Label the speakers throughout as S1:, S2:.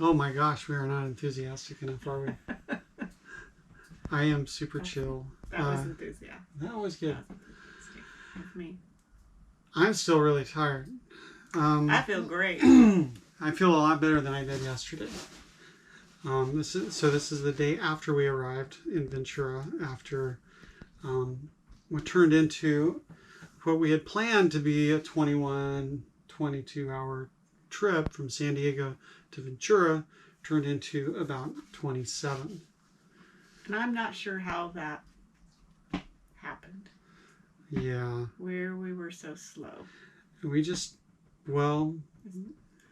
S1: Oh my gosh, we are not enthusiastic enough, are we? I am super chill.
S2: That was enthusiastic.
S1: That was good.
S2: That was enthusiastic of me.
S1: I'm still really tired.
S2: I feel great.
S1: I feel a lot better than I did yesterday. This is the day after we arrived in Ventura, after what turned into what we had planned to be a 21, 22-hour trip from San Diego to Ventura, turned into about 27.
S2: And I'm not sure how that happened.
S1: Yeah.
S2: Where we were so slow.
S1: We just, well,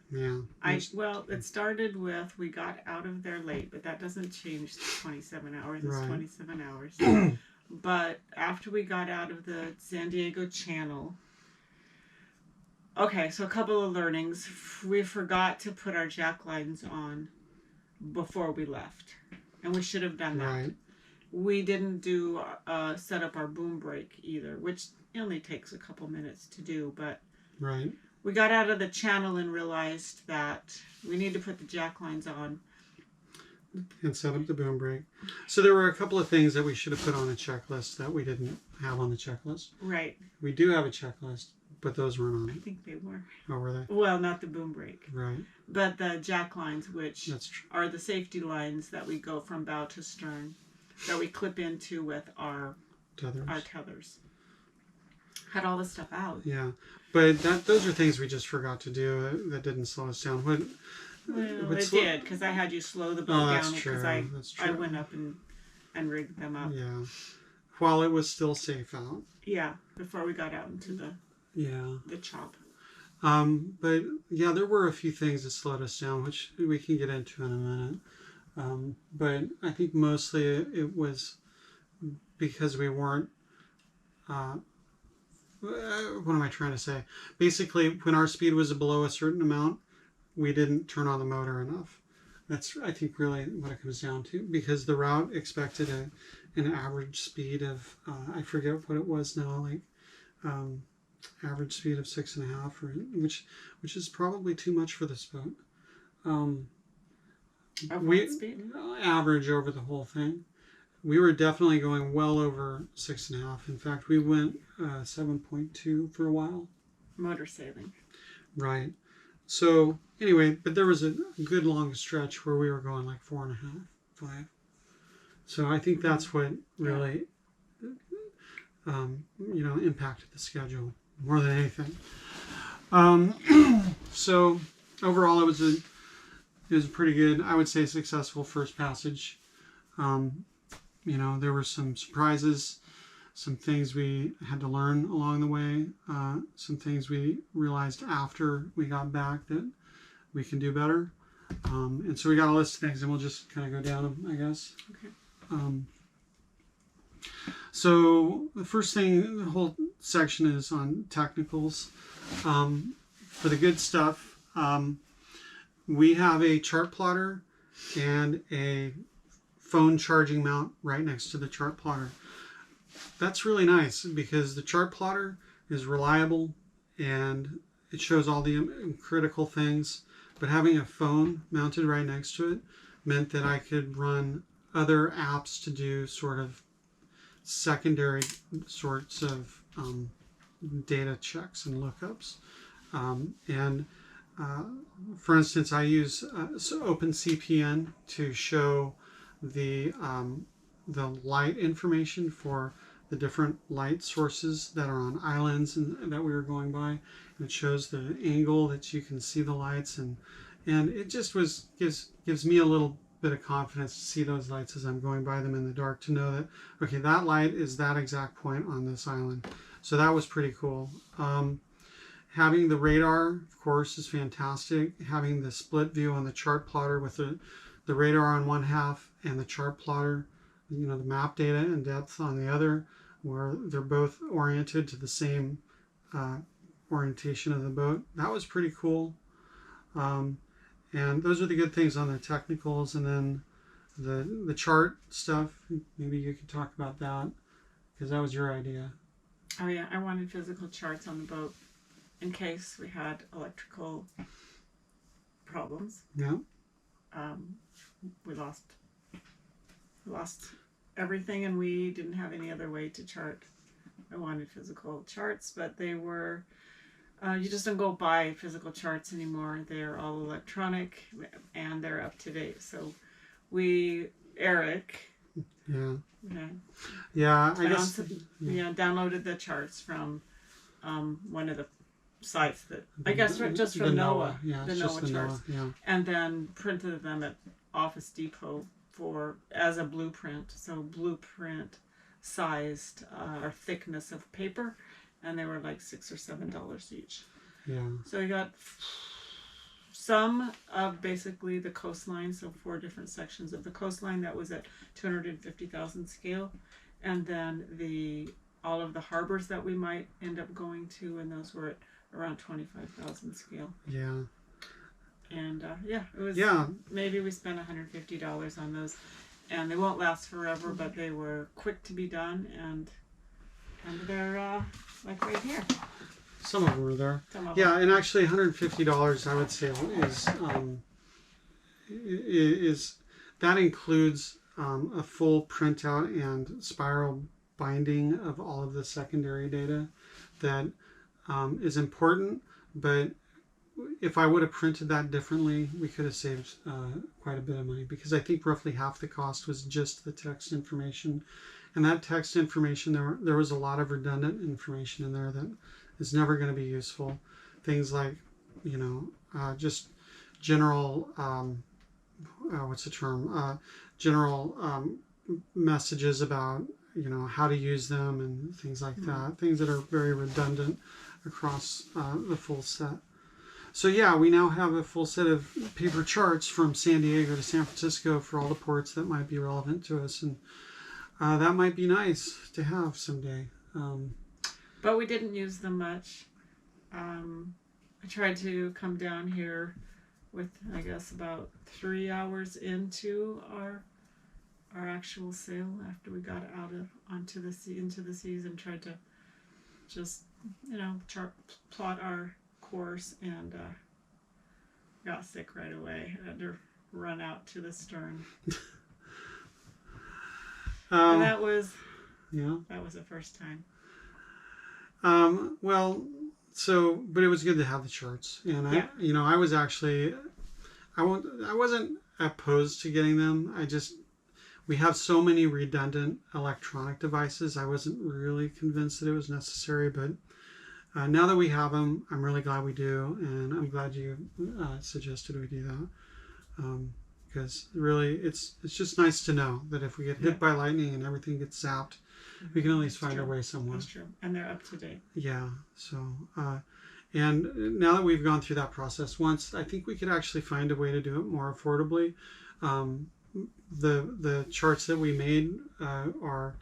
S1: yeah.
S2: It started with we got out of there late, but that doesn't change the 27 hours. It's
S1: Right.
S2: 27 hours. But after we got out of the San Diego Channel, okay, so a couple of learnings. We forgot to put our jack lines on before we left, and we should have done that.
S1: Right.
S2: We didn't do set up our boom brake either, which only takes a couple minutes to do, but
S1: Right.
S2: we got out of the channel and realized that we need to put the jack lines on.
S1: And set up the boom brake. So there were a couple of things that we should have put on a checklist that we didn't have on the checklist.
S2: Right.
S1: We do have a checklist, but those weren't on
S2: I
S1: it.
S2: think they were.
S1: Oh, were they?
S2: Well, not the boom brake.
S1: Right.
S2: But the jack lines, which
S1: That's true.
S2: are the safety lines that we go from bow to stern, that we clip into with our tethers. Had all this stuff out.
S1: Yeah. But those are things we just forgot to do. That didn't slow us down.
S2: Well, it did, because I had you slow the boat down because I went up and rigged them up.
S1: Yeah. While it was still safe out.
S2: Yeah, before we got out into the chop.
S1: But yeah, there were a few things that slowed us down, which we can get into in a minute. But I think mostly it was because we weren't. What am I trying to say? Basically, when our speed was below a certain amount, we didn't turn on the motor enough. That's, I think, really what it comes down to. Because the route expected an average speed of, I forget what it was now, like average speed of 6.5, which is probably too much for this boat.
S2: Speed?
S1: Average over the whole thing. We were definitely going well over 6.5. In fact, we went 7.2 for a while.
S2: Motor sailing.
S1: Right. So anyway, but there was a good long stretch where we were going like 4.5, 5. So I think that's what really, impacted the schedule more than anything. So overall, it was a pretty good, I would say, successful first passage. There were some surprises, some things we had to learn along the way, some things we realized after we got back that we can do better. And so we got a list of things, and we'll just kind of go down them, I guess.
S2: Okay.
S1: So the first thing, the whole section is on technicals. For the good stuff, we have a chart plotter and a phone charging mount right next to the chart plotter. That's really nice because the chart plotter is reliable and it shows all the critical things, but having a phone mounted right next to it meant that I could run other apps to do sort of secondary sorts of data checks and lookups. For instance, I use OpenCPN to show the light information for the different light sources that are on islands and that we were going by, and it shows the angle that you can see the lights, and it just gives me a little bit of confidence to see those lights as I'm going by them in the dark, to know that okay, that light is that exact point on this island. So that was pretty cool. Having the radar, of course, is fantastic. Having the split view on the chart plotter with the radar on one half and the chart plotter, the map data and depth on the other, where they're both oriented to the same orientation of the boat. That was pretty cool. And those are the good things on the technicals. And then the chart stuff, maybe you could talk about that, because that was your idea.
S2: Oh yeah, I wanted physical charts on the boat in case we had electrical problems.
S1: Yeah.
S2: We lost everything, and we didn't have any other way to chart. I wanted physical charts, but they were you just don't go buy physical charts anymore. They're all electronic and they're up to date. So Eric,
S1: Yeah.
S2: yeah,
S1: Yeah. I guess.
S2: Yeah, downloaded the charts from one of the sites that I guess just from NOAA.
S1: Yeah,
S2: the
S1: just
S2: NOAA charts.
S1: NOAA, yeah.
S2: And then printed them at Office Depot as a blueprint. So blueprint sized or thickness of paper, and they were like $6 or $7 each.
S1: Yeah.
S2: So we got some of basically the coastline, so 4 different sections of the coastline that was at 250,000 scale, and then all of the harbors that we might end up going to, and those were at around 25,000 scale.
S1: Yeah.
S2: And it was.
S1: Yeah.
S2: Maybe we spent $150 on those, and they won't last forever, but they were quick to be done, and they're like right here.
S1: Some of them were there.
S2: Some of
S1: Yeah,
S2: them.
S1: and actually $150 I would say is that includes a full printout and spiral binding of all of the secondary data that is important, but if I would have printed that differently, we could have saved quite a bit of money, because I think roughly half the cost was just the text information. And that text information, there was a lot of redundant information in there that is never going to be useful. Things like, just general, what's the term? General messages about, how to use them and things like that. Things that are very redundant across the full set. So yeah, we now have a full set of paper charts from San Diego to San Francisco for all the ports that might be relevant to us, and that might be nice to have someday.
S2: But we didn't use them much. I tried to come down here with, I guess, about 3 hours into our actual sail after we got into the seas, and tried to just plot our course, and got sick right away. I had to run out to the stern. And that was the first time.
S1: But it was good to have the charts, and I was actually, I wasn't opposed to getting them. We have so many redundant electronic devices. I wasn't really convinced that it was necessary, but now that we have them, I'm really glad we do, and I'm glad you suggested we do that, because really, it's just nice to know that if we get hit by lightning and everything gets zapped, we can at least find our way somewhere.
S2: That's true, and they're up to date.
S1: Yeah. So, and now that we've gone through that process once, I think we could actually find a way to do it more affordably. The charts that we made are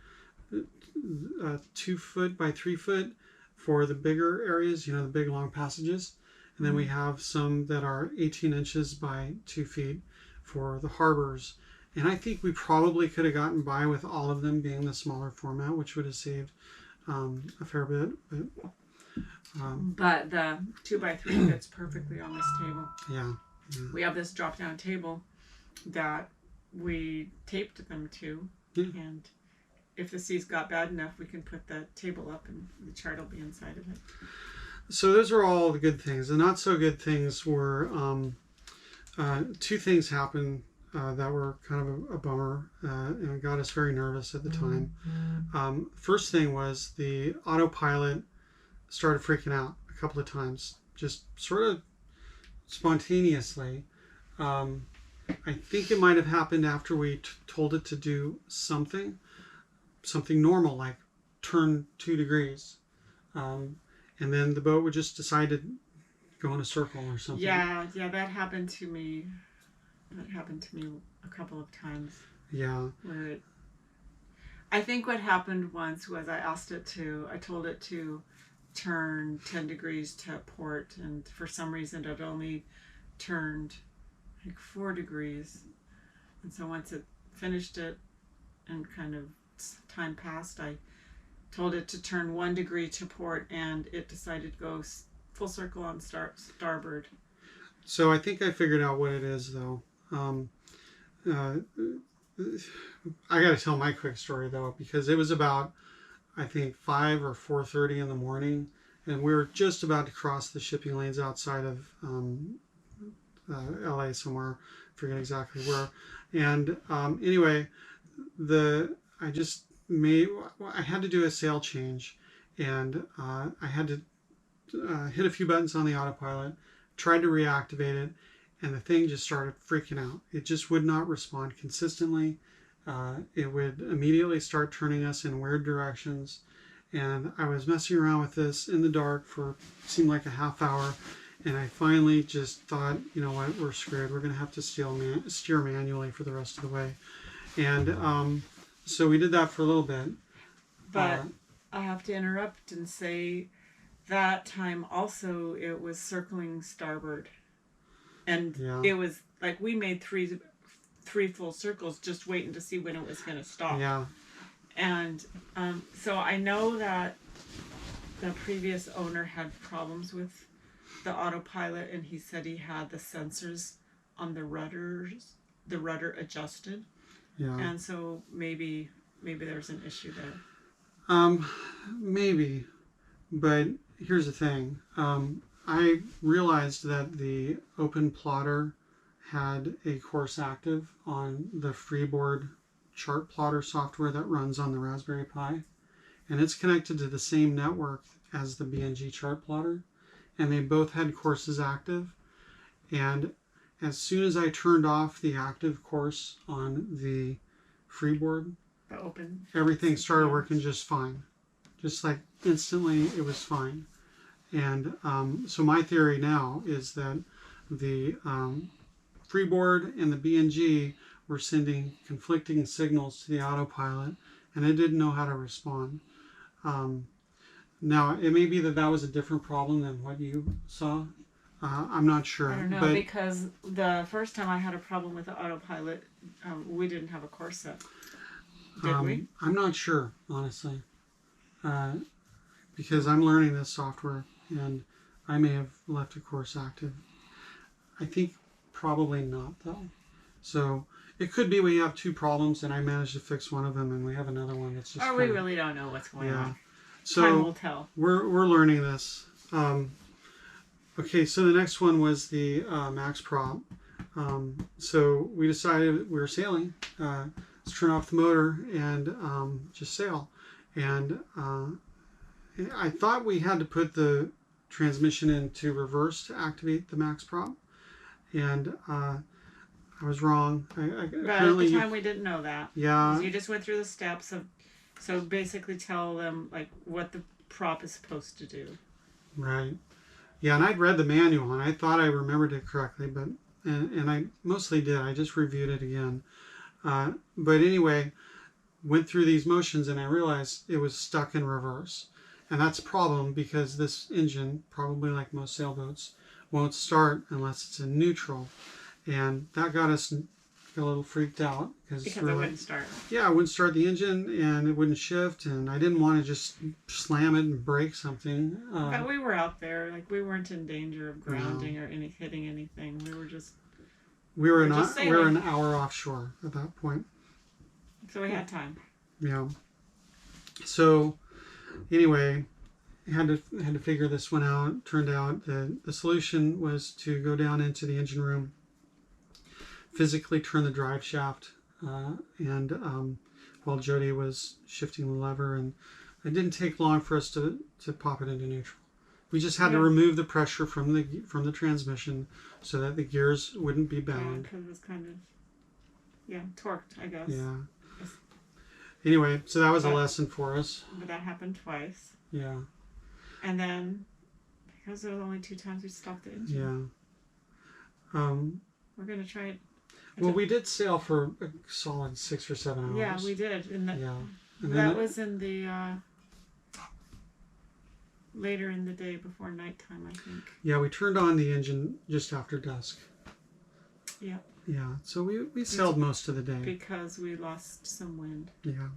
S1: 2 foot by 3 foot for the bigger areas, the big long passages. And then we have some that are 18 inches by 2 feet for the harbors. And I think we probably could have gotten by with all of them being the smaller format, which would have saved a fair bit.
S2: But the 2 by 3 fits perfectly on this table.
S1: Yeah.
S2: We have this drop-down table that we taped them to, and if the seas got bad enough, we can put the table up and the chart will be inside of it. So
S1: those are all the good things. The not so good things were 2 things happened that were kind of a bummer, and it got us very nervous at the time. First thing was the autopilot started freaking out a couple of times, just sort of spontaneously. I think it might have happened after we told it to do something normal, like turn 2 degrees. And then the boat would just decide to go in a circle or something.
S2: Yeah, that happened to me. That happened to me a couple of times.
S1: Yeah.
S2: I think what happened once was I told it to turn 10 degrees to port, and for some reason it only turned like 4 degrees. And so once it finished it and kind of time passed, I told it to turn 1 degree to port, and it decided to go full circle on starboard.
S1: So I think I figured out what it is, though. Uh, I got to tell my quick story though, because it was about, I think, 5 or 4:30 in the morning, and we were just about to cross the shipping lanes outside of LA somewhere. I forget exactly where. And anyway, the I just made I had to do a sail change, and I had to hit a few buttons on the autopilot, tried to reactivate it, and the thing just started freaking out. It just would not respond consistently. It would immediately start turning us in weird directions. And I was messing around with this in the dark for seemed like a half hour. And I finally just thought, you know what, we're screwed. We're going to have to steer manually for the rest of the way. And so we did that for a little bit.
S2: But I have to interrupt and say that time also it was circling starboard. And
S1: Yeah.
S2: it was like we made three full circles just waiting to see when it was going to stop.
S1: Yeah.
S2: And so I know that the previous owner had problems with the autopilot, and he said he had the sensors on the rudder adjusted.
S1: Yeah.
S2: And so maybe there's an issue there.
S1: Maybe, but here's the thing. I realized that the Open Plotter had a course active on the Freeboard chart plotter software that runs on the Raspberry Pi, and it's connected to the same network as the BNG chart plotter, and they both had courses active. And as soon as I turned off the active course on the Freeboard, everything started working just fine. Just like instantly, it was fine. And so my theory now is that the Freeboard and the BNG were sending conflicting signals to the autopilot, and it didn't know how to respond. Now, it may be that was a different problem than what you saw. I'm not sure.
S2: I don't know, because the first time I had a problem with the autopilot, we didn't have a course set. Did we?
S1: I'm not sure, honestly. Because I'm learning this software, and I may have left a course active. I think probably not, though. So it could be we have two problems, and I managed to fix one of them, and we have another one that's just.
S2: Or we really don't know what's going on.
S1: So
S2: time will tell.
S1: We're learning this. Okay, so the next one was the max prop. So we decided we were sailing. Let's turn off the motor and just sail. And I thought we had to put the transmission into reverse to activate the max prop, and I was wrong.
S2: But at the time we didn't know that.
S1: Yeah.
S2: You just went through the steps of, so basically tell them like what the prop is supposed to do.
S1: Right. Yeah, and I'd read the manual and I thought I remembered it correctly, but and I mostly did. I just reviewed it again. But anyway, went through these motions and I realized it was stuck in reverse. And that's a problem because this engine, probably like most sailboats, won't start unless it's in neutral. And that got us a little freaked out.
S2: Because it wouldn't start.
S1: Yeah, it wouldn't start the engine and it wouldn't shift. And I didn't want to just slam it and break something.
S2: But we were out there. Like, we weren't in danger of grounding or hitting anything. We were just...
S1: We were an hour offshore at that point.
S2: So we had time.
S1: Yeah. So anyway, had to figure this one out. Turned out the solution was to go down into the engine room, physically turn the drive shaft, and while Jody was shifting the lever, and it didn't take long for us to pop it into neutral. We just had to remove the pressure from the transmission so that the gears wouldn't be bound.
S2: Yeah, because it was kind of, torqued, I guess.
S1: Yeah. Anyway, so that was a lesson for us.
S2: But that happened twice.
S1: Yeah.
S2: And then, because there was only 2 times we stopped the engine.
S1: Yeah.
S2: We're going to try it.
S1: Well, we did sail for a solid 6 or 7 hours.
S2: Yeah, we did. And
S1: And
S2: that was in the... later in the day before nighttime, I think.
S1: Yeah, we turned on the engine just after dusk.
S2: Yeah.
S1: Yeah, so we sailed most of the day.
S2: Because we lost some wind.
S1: Yeah.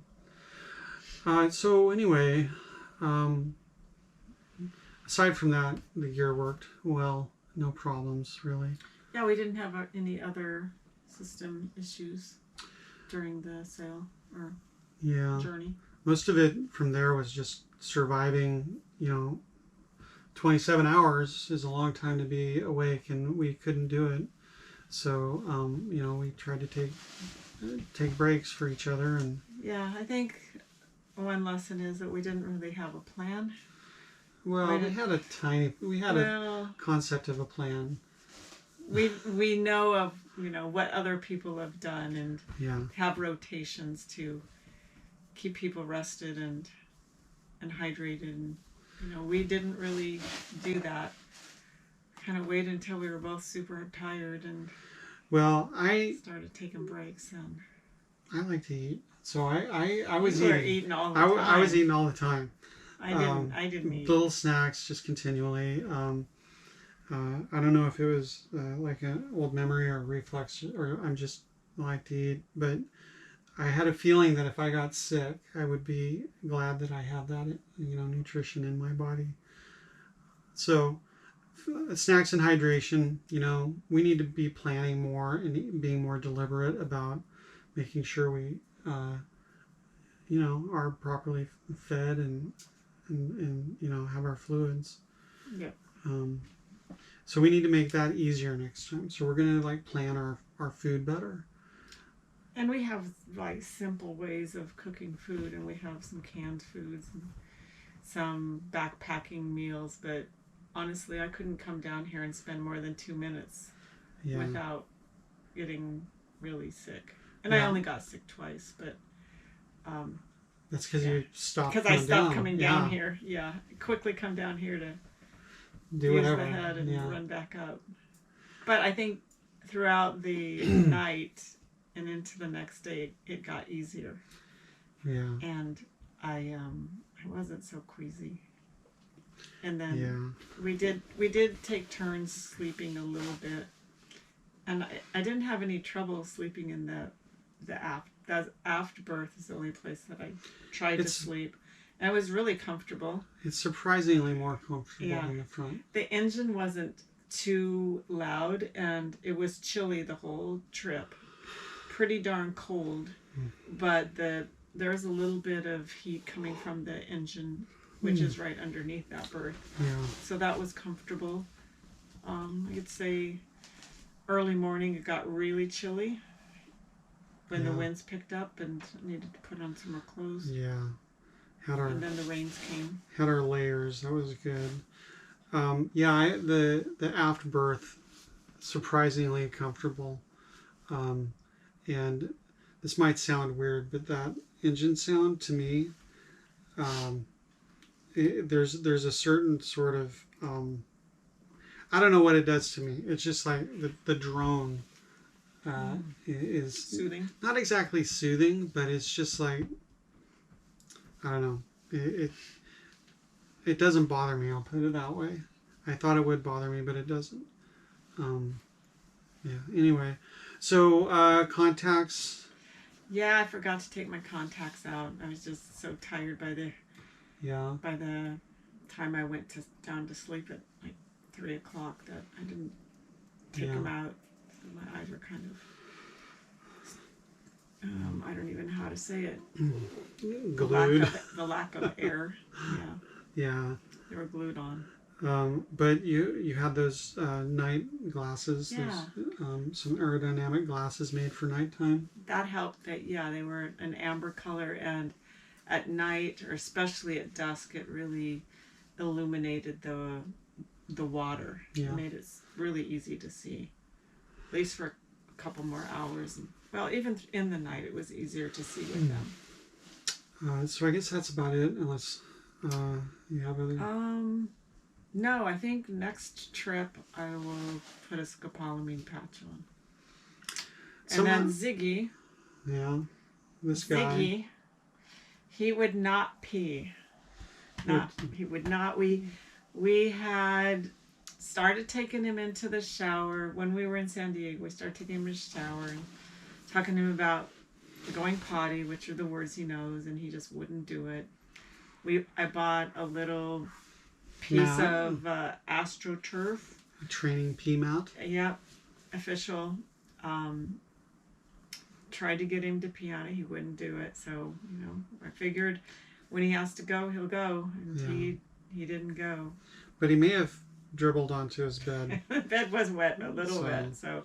S1: So anyway, aside from that, the gear worked well. no problems really.
S2: Yeah, we didn't have any other system issues during the sail or
S1: Yeah.
S2: journey.
S1: Most of it from there was just surviving. 27 hours is a long time to be awake, and we couldn't do it. So, we tried to take breaks for each other, and
S2: Yeah, I think one lesson is that we didn't really have a plan.
S1: well, we had a concept of a plan.
S2: We know of what other people have done and
S1: Yeah.
S2: have rotations to keep people rested and hydrated, and we didn't really do that. Kind of waited until we were both super tired and
S1: I
S2: started taking breaks. And
S1: like to eat, so I was
S2: you were
S1: eating.
S2: eating all the time.
S1: I was eating all the time.
S2: I didn't eat.
S1: Little snacks just continually. I don't know if it was like an old memory or reflex, or I'm just like to eat, but I had a feeling that if I got sick, I would be glad that I have that, nutrition in my body. So, snacks and hydration, we need to be planning more and being more deliberate about making sure we, are properly fed and have our fluids.
S2: Yep.
S1: So we need to make that easier next time. So we're going to plan our food better.
S2: And we have simple ways of cooking food, and we have some canned foods and some backpacking meals, but honestly, I couldn't come down here and spend more than 2 minutes without getting really sick. And I only got sick twice, but
S1: that's because you stopped.
S2: Because I stopped coming down here. Yeah, quickly come down here to
S1: do
S2: use
S1: whatever
S2: the head and run back up. But I think throughout the night and into the next day, it got easier.
S1: Yeah.
S2: And I wasn't so queasy. And then we did take turns sleeping a little bit, and I didn't have any trouble sleeping in the aft. That aft berth is the only place that I tried to sleep, and it was really comfortable.
S1: It's surprisingly more comfortable than the front.
S2: The engine wasn't too loud, and it was chilly the whole trip. Pretty darn cold, but there's a little bit of heat coming from the engine, which is right underneath that berth.
S1: Yeah.
S2: So that was comfortable. I could say early morning it got really chilly when the winds picked up and needed to put on some more clothes.
S1: Yeah.
S2: And then the rains came.
S1: Had our layers. That was good. The aft berth, surprisingly comfortable. And this might sound weird, but that engine sound to me, there's a certain sort of I don't know what it does to me. It's just like the drone is
S2: soothing.
S1: Not exactly soothing, but it's just like, I don't know. It doesn't bother me. I'll put it that way. I thought it would bother me, but it doesn't. Anyway, so contacts.
S2: Yeah, I forgot to take my contacts out. I was just so tired by the time I went down to sleep at 3 o'clock that I didn't take them out. My eyes were kind of I don't even know how to say it.
S1: Glued.
S2: The lack of air.
S1: Yeah.
S2: They were glued on.
S1: But you had those night glasses.
S2: Yeah.
S1: Those, some aerodynamic glasses made for nighttime.
S2: That helped. They were an amber color, and at night, or especially at dusk, it really illuminated the water.
S1: Yeah.
S2: It made it really easy to see, at least for a couple more hours. Well, even in the night, it was easier to see with them.
S1: So I guess that's about it, unless you have other...
S2: No, I think next trip I will put a scopolamine patch on. And then Ziggy.
S1: Yeah, this guy.
S2: Ziggy, he would not pee. He would not. We had started taking him into the shower when we were in San Diego. We started taking him in the shower and talking to him about going potty, which are the words he knows, and he just wouldn't do it. I bought a little piece of AstroTurf.
S1: A training PMAT.
S2: Yep, official. Tried to get him to pee on it. He wouldn't do it. So, I figured when he has to go, he'll go. And he didn't go.
S1: But he may have dribbled onto his bed.
S2: The bed was wet, a little bit. So,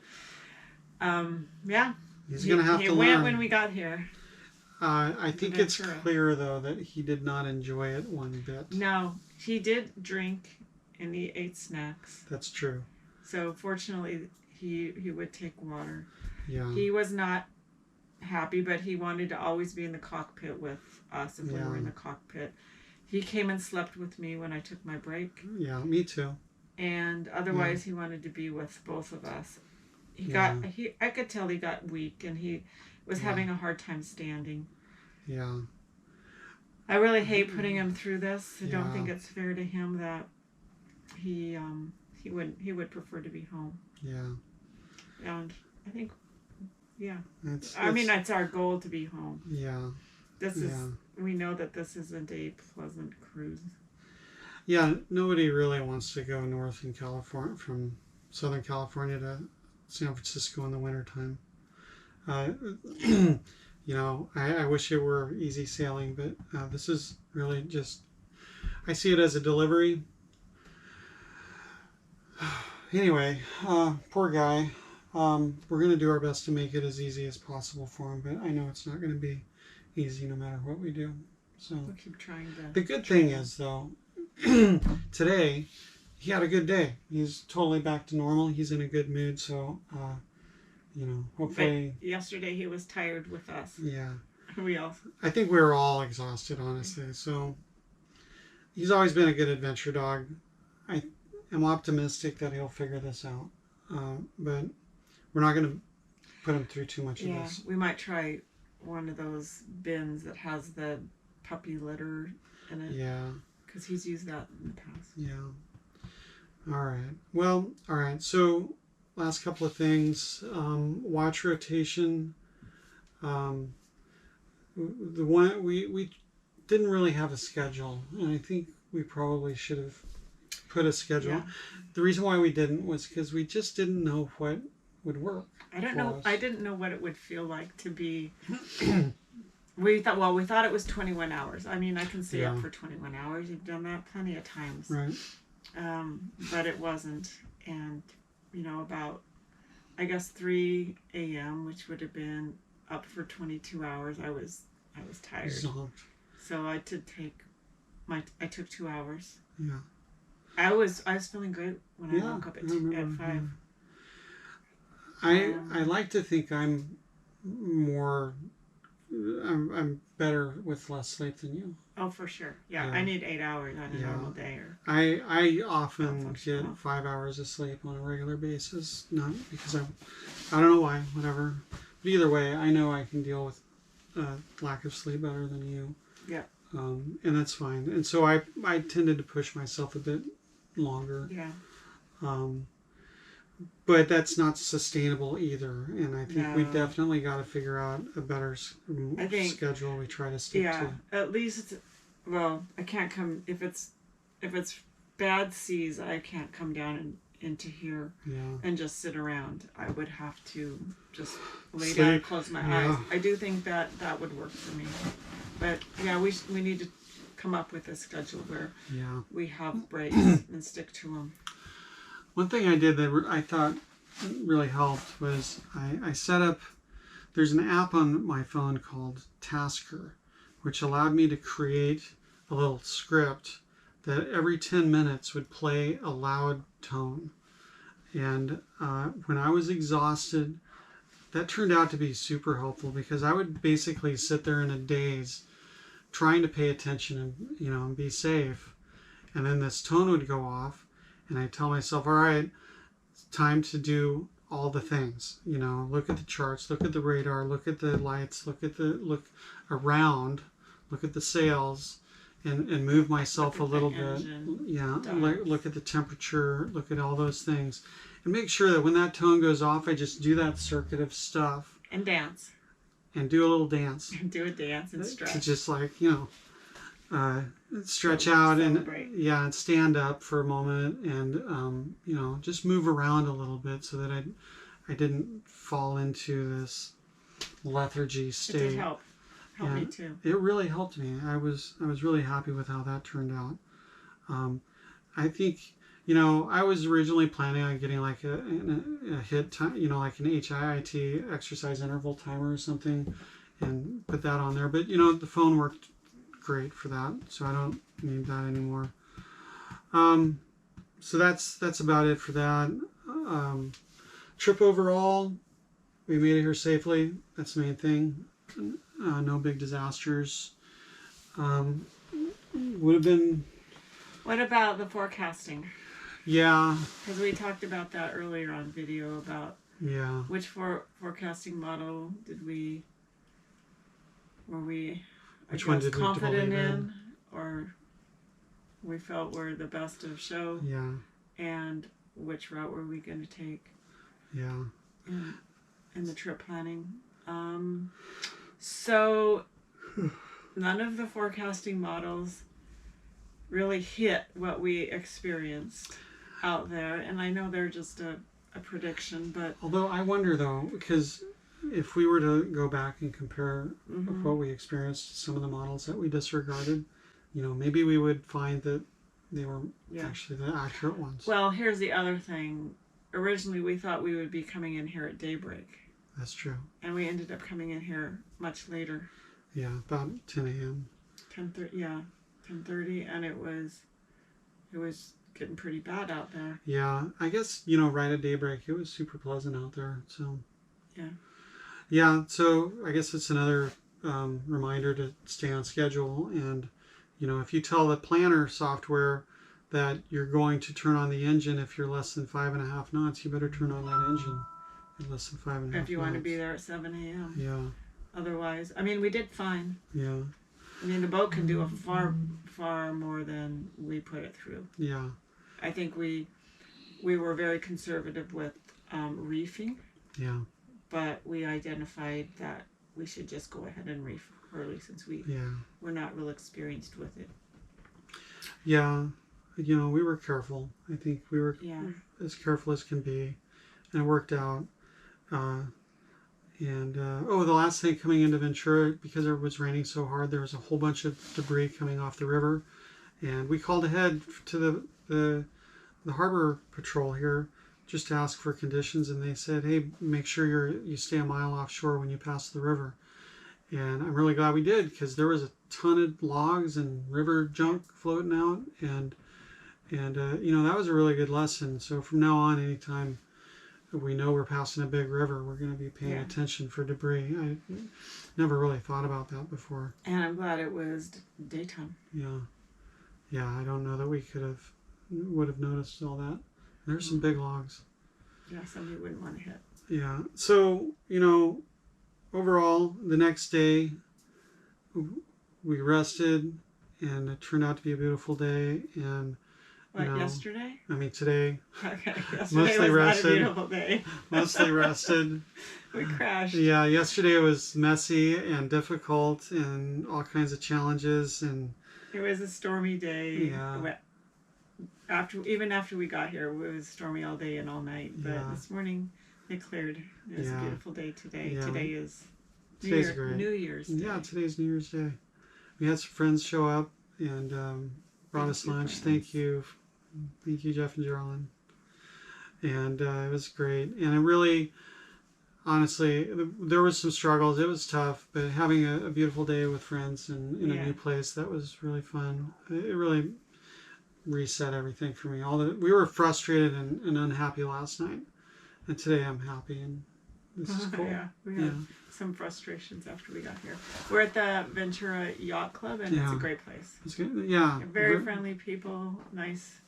S2: yeah.
S1: He's going to have to learn.
S2: He went when we got here.
S1: I think it's clear, though, that he did not enjoy it one bit.
S2: No, he did drink and he ate snacks.
S1: That's true.
S2: So, fortunately, he would take water.
S1: Yeah.
S2: He was not happy, but he wanted to always be in the cockpit with us if we were in the cockpit. He came and slept with me when I took my break.
S1: Yeah, me too.
S2: And otherwise, he wanted to be with both of us. I could tell he got weak, and he was having a hard time standing.
S1: Yeah.
S2: I really hate putting him through this. I don't think it's fair to him that he would prefer to be home.
S1: Yeah.
S2: And I think,
S1: It's
S2: our goal to be home.
S1: Yeah.
S2: We know that this isn't a pleasant cruise.
S1: Yeah, nobody really wants to go north in California, from Southern California to San Francisco in the wintertime. I wish it were easy sailing, but this is really just, I see it as a delivery. Anyway, poor guy. We're going to do our best to make it as easy as possible for him, but I know it's not going to be easy no matter what we do. So
S2: we'll keep trying to.
S1: The good thing is, though, today he had a good day. He's totally back to normal. He's in a good mood, so hopefully.
S2: But yesterday he was tired with us.
S1: Yeah.
S2: I
S1: think we were all exhausted, honestly. So he's always been a good adventure dog. I am optimistic that he'll figure this out, but we're not going to put him through too much of this.
S2: We might try one of those bins that has the puppy litter in it.
S1: Yeah.
S2: Because he's used that in the past.
S1: Yeah. All right. Well, all right. So last couple of things. Watch rotation. The one we didn't really have a schedule, and I think we probably should have put a schedule.
S2: Yeah.
S1: The reason why we didn't was because we just didn't know what would work.
S2: I didn't know what it would feel like to be. We thought it was 21 hours. I mean, I can stay up for 21 hours. You've done that plenty of times.
S1: Right.
S2: But it wasn't. And, about, I guess, 3 a.m., which would have been up for 22 hours, I was tired.
S1: Zonked.
S2: So I took 2 hours.
S1: Yeah.
S2: I was feeling good when I woke up at 5.
S1: Yeah. I like to think I'm better with less sleep than you.
S2: Oh, for sure. Yeah. I need 8 hours on a normal day.
S1: I often get 5 hours of sleep on a regular basis, not because I don't know why, whatever. But either way, I know I can deal with lack of sleep better than you.
S2: Yeah.
S1: And that's fine. And so I tended to push myself a bit longer.
S2: Yeah.
S1: But that's not sustainable either, and I think we definitely got to figure out a better schedule we try to stick to.
S2: At least, I can't come if it's bad seas. I can't come down into here and just sit around. I would have to just lay down and close my eyes. I do think that would work for me, but we need to come up with a schedule where we have breaks and stick to them.
S1: One thing I did that I thought really helped was I set up, there's an app on my phone called Tasker, which allowed me to create a little script that every 10 minutes would play a loud tone. And when I was exhausted, that turned out to be super helpful because I would basically sit there in a daze trying to pay attention and be safe. And then this tone would go off. And I tell myself, all right, it's time to do all the things. Look at the charts, look at the radar, look at the lights, look around, look at the sails, and move myself a little bit. Yeah, look at the temperature, look at all those things. And make sure that when that tone goes off, I just do that circuit of stuff.
S2: And dance.
S1: And do a little dance.
S2: And do a dance and stretch.
S1: To just stretch out
S2: celebrate.
S1: and stand up for a moment and just move around a little bit so that I didn't fall into this lethargy
S2: It
S1: state.
S2: did help. Helped me too.
S1: It really helped me. I was really happy with how that turned out. I think I was originally planning on getting like a HIIT time, like an HIIT exercise interval timer or something, and put that on there. But the phone worked great for that, so I don't need that anymore. So that's about it for that. Trip overall, we made it here safely. That's the main thing. No big disasters. Would have been.
S2: What about the forecasting?
S1: Yeah.
S2: Because we talked about that earlier on video about which forecasting model were we
S1: Which one did we
S2: confident
S1: believe
S2: in, or we felt were the best of show?
S1: Yeah.
S2: And which route were we going to take?
S1: Yeah.
S2: In the trip planning. So none of the forecasting models really hit what we experienced out there, and I know they're just a prediction, but
S1: although I wonder though, because if we were to go back and compare what we experienced to some of the models that we disregarded, maybe we would find that they were actually the accurate ones.
S2: Well, here's the other thing. Originally we thought we would be coming in here at daybreak.
S1: That's true.
S2: And we ended up coming in here much later.
S1: Yeah, about 10 a.m.
S2: 10:30, and it was getting pretty bad out there.
S1: Yeah, I guess right at daybreak it was super pleasant out there. So so I guess it's another reminder to stay on schedule, and if you tell the planner software that you're going to turn on the engine if you're less than 5.5 knots, you better turn on that engine at less than 5.5 knots.
S2: If you want to be there at 7 a.m.
S1: Yeah.
S2: Otherwise, I mean, we did fine.
S1: Yeah.
S2: I mean, the boat can do a far more than we put it through.
S1: Yeah.
S2: I think we were very conservative with reefing.
S1: Yeah.
S2: But we identified that we should just go ahead and reef early since we're not real experienced with it.
S1: Yeah. We were careful. I think we were as careful as can be, and it worked out. The last thing, coming into Ventura, because it was raining so hard, there was a whole bunch of debris coming off the river, and we called ahead to the harbor patrol here just to ask for conditions, and they said, hey, make sure you stay a mile offshore when you pass the river. And I'm really glad we did, because there was a ton of logs and river junk floating out, and that was a really good lesson. So from now on, anytime we know we're passing a big river, we're going to be paying attention for debris. I never really thought about that before.
S2: And I'm glad it was daytime.
S1: Yeah, I don't know that we would have noticed all that. There's some big logs.
S2: Yeah, somebody wouldn't want to hit.
S1: Yeah, so, overall, the next day, we rested, and it turned out to be a beautiful day, and
S2: yesterday?
S1: I mean, today.
S2: Okay, yesterday
S1: mostly
S2: was
S1: rested.
S2: not a beautiful day.
S1: Mostly rested.
S2: We crashed.
S1: Yeah, yesterday was messy and difficult and all kinds of challenges, and
S2: it was a stormy day.
S1: Yeah.
S2: Even after we got here, it was stormy all day and all night. But this morning it cleared. It was a beautiful day today.
S1: Yeah.
S2: Today's
S1: great.
S2: New Year's Day.
S1: Yeah, today's New Year's Day. We had some friends show up and brought us lunch. Thank you, Jeff and Geraldine. And it was great. And it really, honestly, there was some struggles. It was tough, but having a beautiful day with friends and in a new place, that was really fun. It really reset everything for me. We were frustrated and unhappy last night, and today I'm happy, and this is cool.
S2: We had some frustrations after we got here. We're at the Ventura Yacht Club, and it's a great place.
S1: It's good. Yeah,
S2: very friendly people, nice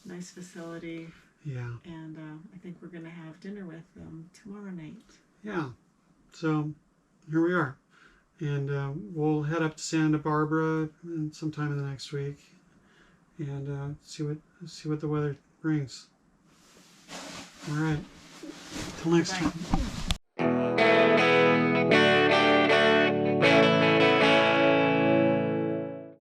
S2: facility.
S1: Yeah,
S2: and I think we're gonna have dinner with them tomorrow night.
S1: Yeah, so here we are, and we'll head up to Santa Barbara sometime in the next week, and see what the weather brings. All right, till next time.